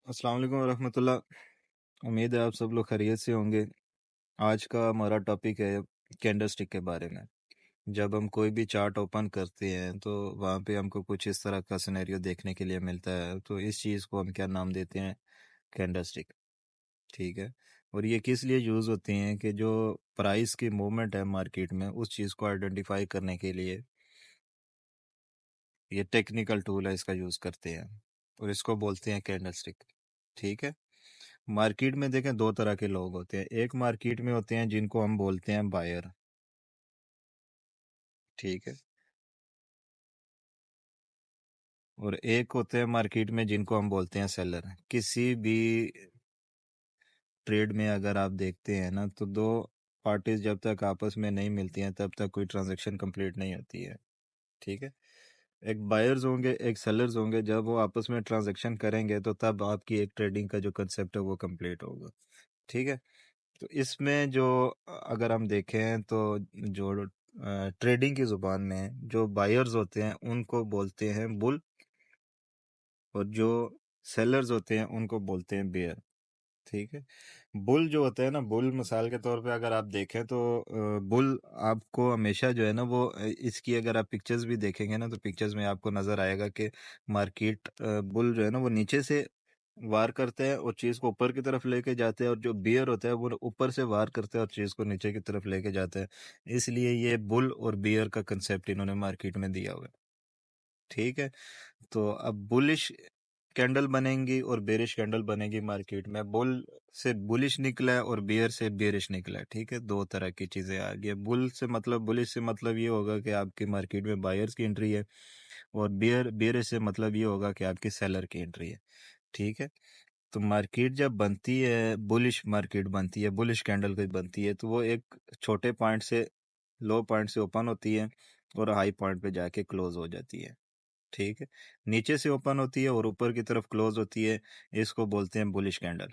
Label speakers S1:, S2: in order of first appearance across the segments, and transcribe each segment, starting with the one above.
S1: अस्सलाम वालेकुम रहमतुल्लाह। उम्मीद है आप सब लोग खैरियत से होंगे। आज का हमारा टॉपिक है कैंडलस्टिक के बारे में। जब हम कोई भी चार्ट ओपन करते हैं तो वहाँ पे हमको कुछ इस तरह का सिनेरियो देखने के लिए मिलता है, तो इस चीज़ को हम क्या नाम देते हैं? कैंडलस्टिक। ठीक है। और ये किस लिए यूज़ होती हैं कि जो प्राइस की मूवमेंट है मार्केट में उस चीज़ को आइडेंटिफाई करने के लिए ये टेक्निकल टूल है, इसका यूज़ करते हैं और इसको बोलते हैं कैंडलस्टिक। ठीक है। मार्केट में देखें दो तरह के लोग होते हैं। एक मार्केट में होते हैं जिनको हम बोलते हैं बायर। ठीक है। और एक होते हैं मार्केट में जिनको हम बोलते हैं सेलर। किसी भी ट्रेड में अगर आप देखते हैं ना, तो दो पार्टीज जब तक आपस में नहीं मिलती हैं तब तक कोई ट्रांजैक्शन कंप्लीट नहीं होती है। ठीक है। एक बायर्स होंगे, एक सेलर्स होंगे। जब वो आपस में ट्रांजैक्शन करेंगे तो तब आपकी एक ट्रेडिंग का जो कंसेप्ट है वो कंप्लीट होगा। ठीक है। तो इसमें जो अगर हम देखें तो जो ट्रेडिंग की ज़ुबान में जो बायर्स होते हैं उनको बोलते हैं बुल, और जो सेलर्स होते हैं उनको बोलते हैं बेयर। ठीक है। बुल जो होता है ना, बुल मिसाल के तौर पे अगर आप देखें तो बुल आपको हमेशा जो है ना वो इसकी अगर आप पिक्चर्स भी देखेंगे ना तो पिक्चर्स में आपको नज़र आएगा कि मार्केट बुल जो है ना वो नीचे से वार करते हैं और चीज़ को ऊपर की तरफ लेके जाते हैं, और जो बियर होता है वो ऊपर से वार करते हैं और चीज़ को नीचे की तरफ लेके जाते हैं। इसलिए ये बुल और बियर का कंसेप्ट इन्होंने मार्केट में दिया हुआ है। ठीक है। तो अब बुलिश कैंडल बनेंगी और बेरिश कैंडल बनेगी मार्केट में। बुल से बुलिश निकला है और बियर से बेरिश निकला है। ठीक है। दो तरह की चीज़ें आ गई। बुल से मतलब, बुलिश से मतलब ये होगा कि आपकी मार्केट में बायर्स की एंट्री है, और बेरिश से मतलब ये होगा कि आपकी सेलर की एंट्री है। ठीक है। तो मार्केट जब बनती है, बुलिश मार्केट बनती है, बुलिश कैंडल कोई बनती है, तो वो एक छोटे पॉइंट से, लो पॉइंट से ओपन होती है और हाई पॉइंट पे जाके क्लोज हो जाती है। ठीक है। नीचे से ओपन होती है और ऊपर की तरफ क्लोज होती है, इसको बोलते हैं बुलिश कैंडल।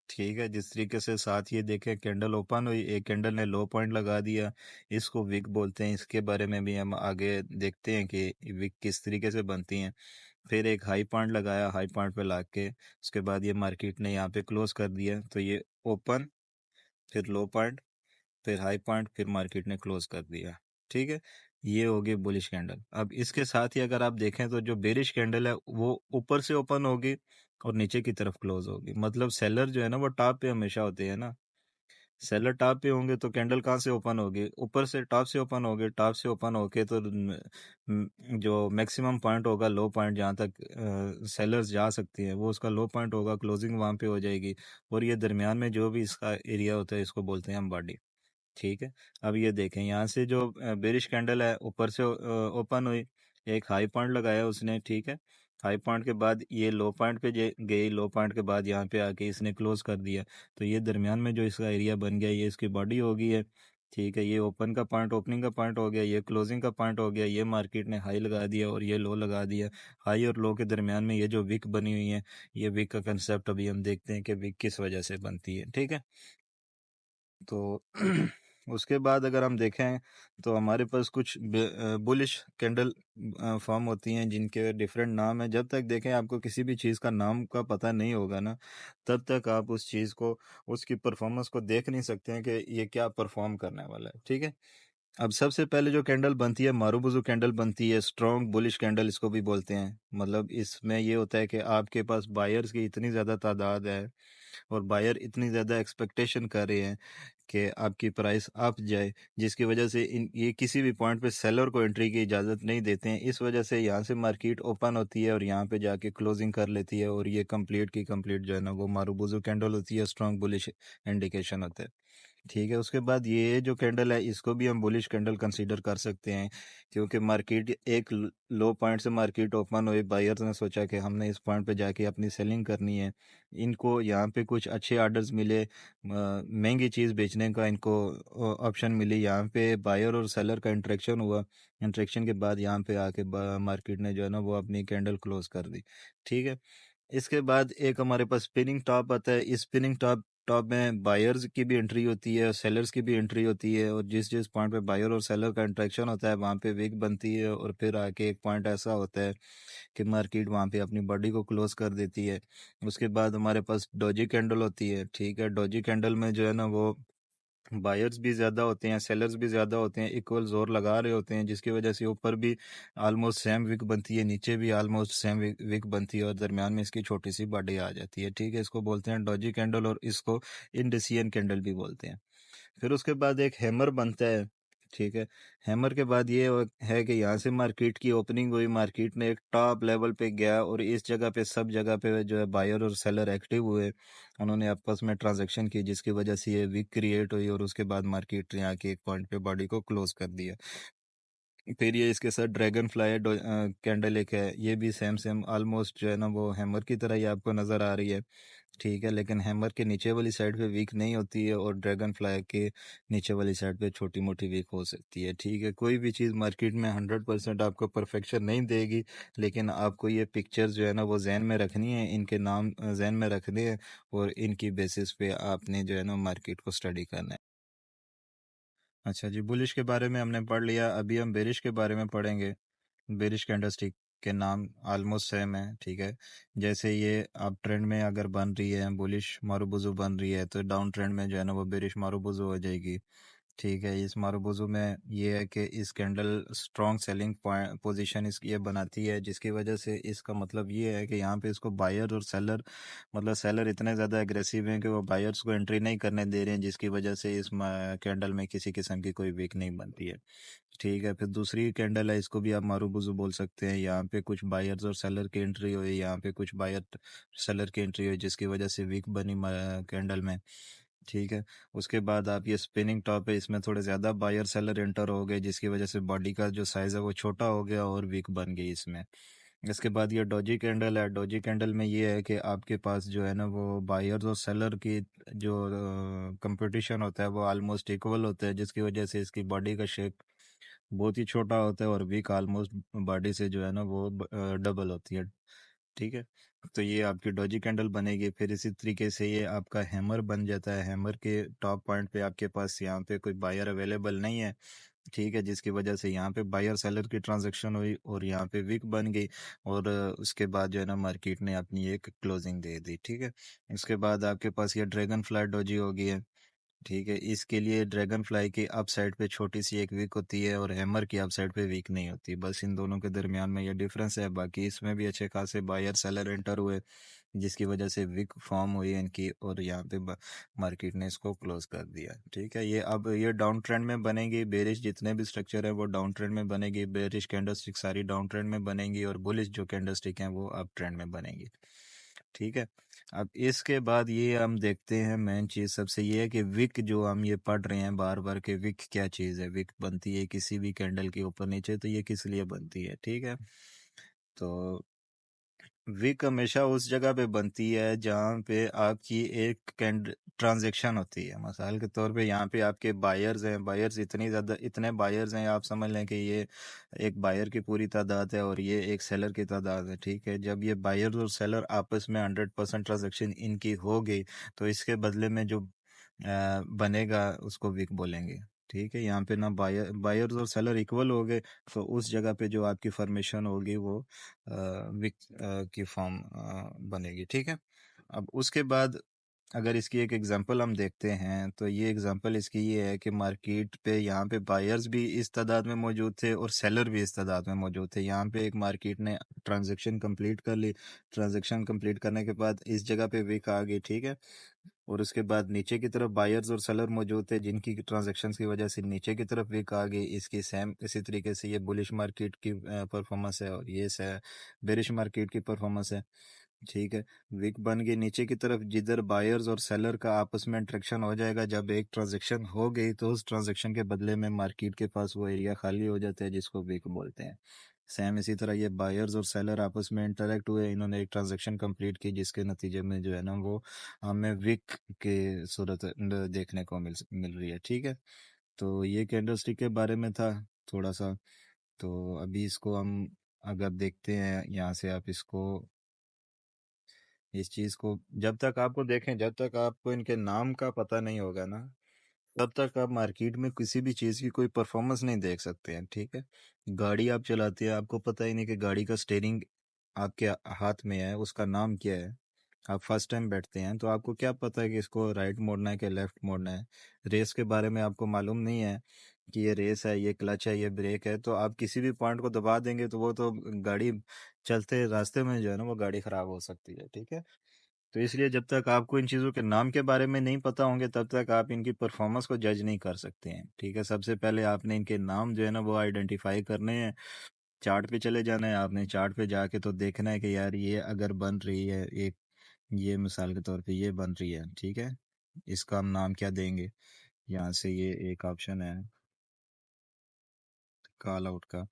S1: ठीक है। जिस तरीके से साथ ये देखें, कैंडल ओपन हुई, एक कैंडल ने लो पॉइंट लगा दिया, इसको विक बोलते हैं। इसके बारे में भी हम आगे देखते हैं कि विक किस तरीके से बनती हैं। फिर एक हाई पॉइंट लगाया, हाई पॉइंट पे ला के उसके बाद ये मार्केट ने यहाँ पे क्लोज कर दिया, तो ये ओपन, फिर लो पॉइंट, फिर हाई पॉइंट, फिर मार्केट ने क्लोज कर दिया। ठीक है। ये हो गई बुलिश कैंडल। अब इसके साथ ही अगर आप देखें तो जो बेरिश कैंडल है वो ऊपर से ओपन होगी और नीचे की तरफ क्लोज होगी। मतलब सेलर जो है ना वो टॉप पे हमेशा होते हैं ना। सेलर टॉप पे होंगे तो कैंडल कहाँ से ओपन होगी? ऊपर से, टॉप से ओपन होगी। टॉप से ओपन होके तो जो मैक्सिमम पॉइंट होगा, लो पॉइंट जहाँ तक सेलर्स जा सकती हैं, वो उसका लो पॉइंट होगा, क्लोजिंग वहाँ पे हो जाएगी। और ये दरमियान में जो भी इसका एरिया होता है इसको बोलते हैं हम बॉडी। ठीक है। अब ये देखें, यहाँ से जो बेरिश कैंडल है ऊपर से ओपन हुई, एक हाई पॉइंट लगाया उसने। ठीक है। हाई पॉइंट के बाद ये लो पॉइंट पे गई, लो पॉइंट के बाद यहाँ पे आके इसने क्लोज कर दिया, तो ये दरमियान में जो इसका एरिया बन गया ये इसकी बॉडी हो गई है। ठीक है। ये ओपन का पॉइंट, ओपनिंग का पॉइंट हो गया, ये क्लोजिंग का पॉइंट हो गया। ये मार्केट ने हाई लगा दिया और ये लो लगा दिया। हाई और लो के दरमियान में ये जो विक बनी हुई है, ये विक का कंसेप्ट अभी हम देखते हैं कि विक किस वजह से बनती है। ठीक है। तो उसके बाद अगर हम देखें तो हमारे पास कुछ बुलिश कैंडल फॉर्म होती हैं जिनके डिफरेंट नाम हैं। जब तक देखें आपको किसी भी चीज़ का नाम का पता नहीं होगा ना, तब तक आप उस चीज़ को, उसकी परफॉर्मेंस को देख नहीं सकते हैं कि ये क्या परफॉर्म करने वाला है। ठीक है। अब सबसे पहले जो कैंडल बनती है मारूबुजू कैंडल बनती है, स्ट्रॉन्ग बुलिश कैंडल इसको भी बोलते हैं। मतलब इसमें ये होता है कि आपके पास बायर्स की इतनी ज़्यादा तादाद है और बायर इतनी ज़्यादा एक्सपेक्टेशन कर रहे हैं कि आपकी प्राइस अप जाए, जिसकी वजह से ये किसी भी पॉइंट पे सेलर को एंट्री की इजाज़त नहीं देते हैं। इस वजह से यहाँ से मार्केट ओपन होती है और यहाँ पे जाके क्लोजिंग कर लेती है, और ये कंप्लीट की कंप्लीट जो है ना वो मारूबुजू कैंडल होती है, स्ट्रॉन्ग बुलिश इंडिकेशन होता है। ठीक है। उसके बाद ये जो कैंडल है इसको भी हम बुलिश कैंडल कंसीडर कर सकते हैं, क्योंकि मार्केट एक लो पॉइंट से मार्केट ओपन हुई, बायर्स ने सोचा कि हमने इस पॉइंट पे जाके अपनी सेलिंग करनी है। इनको यहाँ पे कुछ अच्छे ऑर्डर्स मिले, महंगी चीज़ बेचने का इनको ऑप्शन मिली। यहाँ पे बायर और सेलर का इंटरेक्शन हुआ। इंटरेक्शन के बाद यहाँ पे आके मार्केट ने जो है ना वो अपनी कैंडल क्लोज कर दी। ठीक है। इसके बाद एक हमारे पास स्पिनिंग टॉप आता है। इस स्पिनिंग टॉप टॉप में बायर्स की भी एंट्री होती है और सेलर्स की भी एंट्री होती है, और जिस जिस पॉइंट पे बायर और सेलर का इंटरेक्शन होता है वहाँ पे विक बनती है, और फिर आके एक पॉइंट ऐसा होता है कि मार्केट वहाँ पे अपनी बॉडी को क्लोज कर देती है। उसके बाद हमारे पास डोजी कैंडल होती है, ठीक है। डोजी कैंडल में जो है ना वो बायर्स भी ज़्यादा होते हैं, सेलर्स भी ज़्यादा होते हैं, इक्वल जोर लगा रहे होते हैं, जिसकी वजह से ऊपर भी ऑलमोस्ट सेम विक बनती है, नीचे भी ऑलमोस्ट सेम विक बनती है, और दरमियान में इसकी छोटी सी बॉडी आ जाती है, ठीक है। इसको बोलते हैं डॉजी कैंडल, और इसको इंडिसियन कैंडल भी बोलते हैं। फिर उसके बाद एक हैमर बनता है, ठीक है। हैमर के बाद ये है कि यहाँ से मार्केट की ओपनिंग हुई, मार्केट ने एक टॉप लेवल पे गया, और इस जगह पे सब जगह पे जो है बायर और सेलर एक्टिव हुए, उन्होंने आपस में ट्रांजैक्शन की, जिसकी वजह से ये वीक क्रिएट हुई, और उसके बाद मार्केट ने आके एक पॉइंट पे बॉडी को क्लोज कर दिया। फिर ये इसके साथ ड्रैगन फ्लाई कैंडल एक है, ये भी सेम सेम ऑलमोस्ट जो है ना वो हैमर की तरह ही आपको नज़र आ रही है, ठीक है। लेकिन हैमर के नीचे वाली साइड पे वीक नहीं होती है, और ड्रैगन फ्लाई के नीचे वाली साइड पे छोटी मोटी वीक हो सकती है, ठीक है। कोई भी चीज़ मार्केट में 100% आपको परफेक्शन नहीं देगी, लेकिन आपको ये पिक्चर जो है ना वो जहन में रखनी है, इनके नाम जहन में रखने हैं, और इनकी बेसिस पे आपने जो है ना मार्केट को स्टडी करना है। अच्छा जी, बुलिश के बारे में हमने पढ़ लिया, अभी हम बेरिश के बारे में पढ़ेंगे। बेरिश कैंडलस्टिक के नाम ऑलमोस्ट सेम है, ठीक है। जैसे ये आप ट्रेंड में अगर बन रही है बुलिश मारुबुजू बन रही है, तो डाउन ट्रेंड में जो है ना वो बेरिश मारुबुजू हो जाएगी, ठीक है। इस मारुबुजू में ये है कि इस कैंडल स्ट्रॉन्ग सेलिंग पोजीशन इस ये बनाती है, जिसकी वजह से इसका मतलब ये है कि यहाँ पे इसको बायर और सेलर, मतलब सेलर इतने ज़्यादा एग्रेसिव हैं कि वो बायर्स को एंट्री नहीं करने दे रहे हैं, जिसकी वजह से इस कैंडल में किसी किस्म की कोई वीक नहीं बनती है, ठीक है। फिर दूसरी कैंडल है, इसको भी आप मारूबुजू बोल सकते हैं। यहाँ पे कुछ बायर्स और सेलर की एंट्री हुई, यहाँ पे कुछ बायर सेलर की एंट्री हुई, जिसकी वजह से वीक बनी कैंडल में, ठीक है। उसके बाद आप ये स्पिनिंग टॉप है, इसमें थोड़े ज़्यादा बायर सेलर एंटर हो गए, जिसकी वजह से बॉडी का जो साइज़ है वो छोटा हो गया और वीक बन गई इसमें। इसके बाद ये डोजी कैंडल है, डोजी कैंडल में ये है कि आपके पास जो है ना वो बायर्स और सेलर की जो कंपटीशन होता है वो ऑलमोस्ट इक्वल होता है, जिसकी वजह से इसकी बॉडी का शेप बहुत ही छोटा होता है, और वीक ऑलमोस्ट बॉडी से जो है ना वो डबल होती है, ठीक है। तो ये आपकी डोजी कैंडल बनेगी। फिर इसी तरीके से ये आपका हैमर बन जाता है। हैमर के टॉप पॉइंट पे आपके पास यहाँ पे कोई बायर अवेलेबल नहीं है, ठीक है, जिसकी वजह से यहाँ पे बायर सेलर की ट्रांजैक्शन हुई, और यहाँ पे विक बन गई, और उसके बाद जो है ना मार्केट ने अपनी एक क्लोजिंग दे दी, ठीक है। इसके बाद आपके पास ये ड्रैगन फ्लाई डोजी हो गई है, ठीक है। इसके लिए ड्रैगन फ्लाई की अप साइड पे छोटी सी एक वीक होती है, और हैमर की अप साइड पे वीक नहीं होती, बस इन दोनों के दरमियान में ये डिफरेंस है। बाकी इसमें भी अच्छे खासे बायर सेलर एंटर हुए, जिसकी वजह से विक फॉर्म हुई इनकी, और यहाँ पे मार्केट ने इसको क्लोज कर दिया, ठीक है। ये अब ये डाउन ट्रेंड में बनेगी, बेरिश जितने भी स्ट्रक्चर है वो डाउन ट्रेंड में बनेगी, बेरिश कैंडलस्टिक सारी डाउन ट्रेंड में बनेंगी, और बुलिश जो कैंडलस्टिक हैं वो अप ट्रेंड में बनेंगी, ठीक है। अब इसके बाद ये हम देखते हैं, मेन चीज सबसे ये है कि विक जो हम ये पढ़ रहे हैं बार बार के विक क्या चीज है। विक बनती है किसी भी कैंडल के ऊपर नीचे, तो ये किस लिए बनती है, ठीक है। तो विक हमेशा उस जगह पे बनती है जहाँ पे आपकी एक कैंड ट्रांजेक्शन होती है। मिसाल के तौर पे यहाँ पे आपके बायर्स हैं, बायर्स इतनी ज़्यादा इतने बायर्स हैं, आप समझ लें कि ये एक बायर की पूरी तादाद है, और ये एक सेलर की तादाद है, ठीक है। जब ये बायर्स और सेलर आपस में 100% ट्रांजेक्शन इनकी हो गई, तो इसके बदले में जो बनेगा उसको विक बोलेंगे, ठीक है। यहाँ पे ना बायर्स और सेलर इक्वल हो गए, तो उस जगह पे जो आपकी फॉर्मेशन होगी वो विक की फॉर्म बनेगी, ठीक है। अब उसके बाद अगर इसकी एक एग्जांपल हम देखते हैं, तो ये एग्जांपल इसकी ये है कि मार्केट पे यहाँ पे बायर्स भी इस तादाद में मौजूद थे, और सेलर भी इस तादाद में मौजूद थे। यहाँ पे एक मार्केट ने ट्रांजैक्शन कंप्लीट कर ली, ट्रांजैक्शन कंप्लीट करने के बाद इस जगह पे विक आ गई, ठीक है। और उसके बाद नीचे की तरफ बायर्स और सेलर मौजूद थे, जिनकी ट्रांजैक्शंस की वजह से नीचे की तरफ विक आ गई। इसकी सेम इसी तरीके से ये बुलिश मार्केट की परफॉर्मेंस है, और ये बेरिश मार्केट की परफॉर्मेंस है, ठीक है। विक बन गई नीचे की तरफ, जिधर बायर्स और सेलर का आपस में इंटरेक्शन हो जाएगा। जब एक ट्रांजैक्शन हो गई, तो उस ट्रांजैक्शन के बदले में मार्केट के पास वो एरिया खाली हो जाता है, जिसको विक बोलते हैं। सेम इसी तरह ये बायर्स और सेलर आपस में इंटरेक्ट हुए, इन्होंने एक ट्रांजैक्शन कंप्लीट की, जिसके नतीजे में जो है ना वो हमें विक के सूरत देखने को मिल रही है, ठीक है। तो ये कैंडलस्टिक के बारे में था थोड़ा सा। तो अभी इसको हम अगर देखते हैं यहाँ से, आप इसको इस चीज़ को जब तक आपको देखें, जब तक आपको इनके नाम का पता नहीं होगा ना, तब तक आप मार्केट में किसी भी चीज़ की कोई परफॉर्मेंस नहीं देख सकते हैं। ठीक है, गाड़ी आप चलाते हैं, आपको पता ही नहीं कि गाड़ी का स्टेयरिंग आपके हाथ में है, उसका नाम क्या है। आप फर्स्ट टाइम बैठते हैं तो आपको क्या पता है कि इसको राइट मोड़ना है कि लेफ्ट मोड़ना है। रेस के बारे में आपको मालूम नहीं है कि ये रेस है, ये क्लच है, ये ब्रेक है, तो आप किसी भी पॉइंट को दबा देंगे तो वो तो गाड़ी चलते रास्ते में जो है ना वो गाड़ी खराब हो सकती है। ठीक है, तो इसलिए जब तक आपको इन चीज़ों के नाम के बारे में नहीं पता होंगे तब तक आप इनकी परफॉर्मेंस को जज नहीं कर सकते हैं। ठीक है, सबसे पहले आपने इनके नाम जो है ना वो आइडेंटिफाई करने हैं। चार्ट पे चले जाना है आपने, चार्ट पे जाके तो देखना है कि यार ये अगर बन रही है एक, ये मिसाल के तौर पे ये बन रही है, ठीक है, इसका हम नाम क्या देंगे। यहाँ से ये एक ऑप्शन है कॉल आउट का।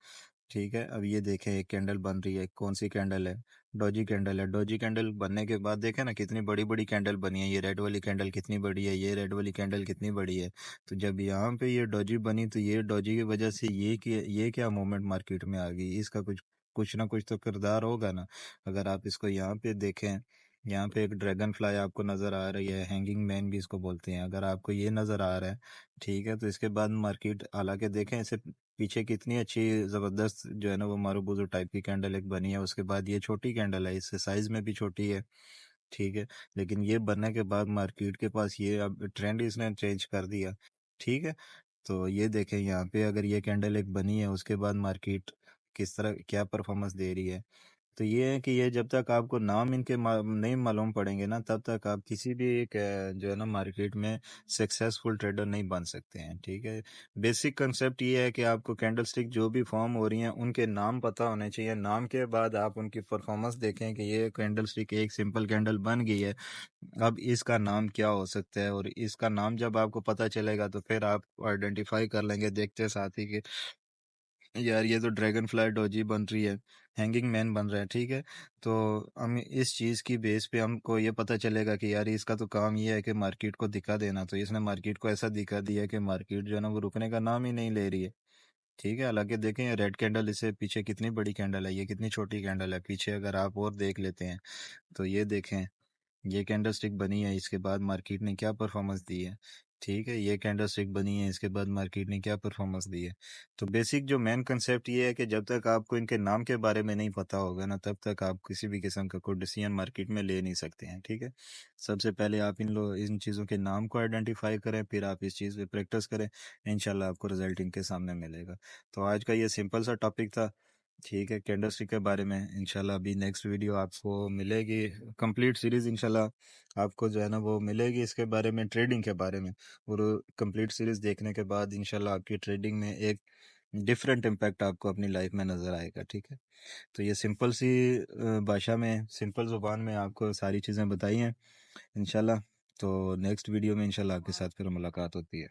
S1: ठीक है, अब ये देखें एक कैंडल बन रही है, कौन सी कैंडल है, डॉजी कैंडल है। डॉजी कैंडल बनने के बाद देखें ना कितनी बड़ी बड़ी कैंडल बनी है, ये रेड वाली कैंडल कितनी बड़ी है, ये रेड वाली कैंडल कितनी बड़ी है। तो जब यहाँ पे ये डॉजी बनी तो ये डॉजी की वजह से ये क्या मूवमेंट मार्केट में आ गई, इसका कुछ कुछ ना कुछ तो किरदार होगा ना। अगर आप इसको यहाँ पे देखें, यहाँ पे एक ड्रैगन फ्लाई आपको नज़र आ रही है, हैंगिंग मैन भी इसको बोलते हैं, अगर आपको ये नज़र आ रहा है, ठीक है, तो इसके बाद मार्केट हालांकि देखें इसे पीछे कितनी अच्छी ज़बरदस्त जो है ना वो मारूबुजू टाइप की कैंडल एक बनी है। उसके बाद ये छोटी कैंडल है, इससे साइज़ में भी छोटी है। ठीक है, लेकिन ये बनने के बाद मार्केट के पास ये अब ट्रेंड इसने चेंज कर दिया। ठीक है, तो ये देखें यहाँ पे अगर ये कैंडल एक बनी है उसके बाद मार्केट किस तरह क्या परफॉर्मेंस दे रही है। तो ये है कि ये जब तक आपको नाम इनके नहीं मालूम पड़ेंगे ना तब तक आप किसी भी एक जो है ना मार्केट में सक्सेसफुल ट्रेडर नहीं बन सकते हैं। ठीक है, बेसिक कंसेप्ट ये है कि आपको कैंडल स्टिक जो भी फॉर्म हो रही हैं उनके नाम पता होने चाहिए। नाम के बाद आप उनकी परफॉर्मेंस देखें कि ये कैंडल स्टिक एक सिंपल कैंडल बन गई है, अब इसका नाम क्या हो सकता है, और इसका नाम जब आपको पता चलेगा तो फिर आप आइडेंटिफाई कर लेंगे देखते साथ ही कि यार ये तो ड्रैगन फ्लाई डोजी बन रही है, हैंगिंग मैन बन रहा है। ठीक है, तो हम इस चीज़ की बेस पे हमको ये पता चलेगा कि यार इसका तो काम ये है कि मार्केट को दिखा देना, तो इसने मार्केट को ऐसा दिखा दिया कि मार्केट जो है ना वो रुकने का नाम ही नहीं ले रही है। ठीक है, हालांकि देखें ये रेड कैंडल, इससे पीछे कितनी बड़ी कैंडल है, ये कितनी छोटी कैंडल है पीछे अगर आप और देख लेते हैं तो ये देखें ये कैंडल स्टिक बनी है, इसके बाद मार्केट ने क्या परफॉर्मेंस दी है। ठीक है, ये कैंडल स्टिक बनी है, इसके बाद मार्केट ने क्या परफॉर्मेंस दी है। तो बेसिक जो मेन कंसेप्ट ये है कि जब तक आपको इनके नाम के बारे में नहीं पता होगा ना तब तक आप किसी भी किस्म का कोई डिसीजन मार्केट में ले नहीं सकते हैं। ठीक है, सबसे पहले आप इन चीज़ों के नाम को आइडेंटिफाई करें, फिर आप इस चीज़ पे प्रैक्टिस करें, इंशाल्लाह आपको रिजल्ट इनके सामने मिलेगा। तो आज का ये सिंपल सा टॉपिक था। ठीक है, कैंडल स्टिक के बारे में इंशाल्लाह अभी नेक्स्ट वीडियो आपको मिलेगी, कंप्लीट सीरीज इंशाल्लाह आपको जो है ना वो मिलेगी इसके बारे में, ट्रेडिंग के बारे में। और कंप्लीट सीरीज देखने के बाद इंशाल्लाह आपकी ट्रेडिंग में एक डिफरेंट इम्पैक्ट आपको अपनी लाइफ में नज़र आएगा। ठीक है, तो ये सिंपल सी भाषा में, सिंपल ज़ुबान में आपको सारी चीज़ें बताई हैं इंशाल्लाह। तो नेक्स्ट वीडियो में इंशाल्लाह आपके साथ फिर मुलाकात होती है।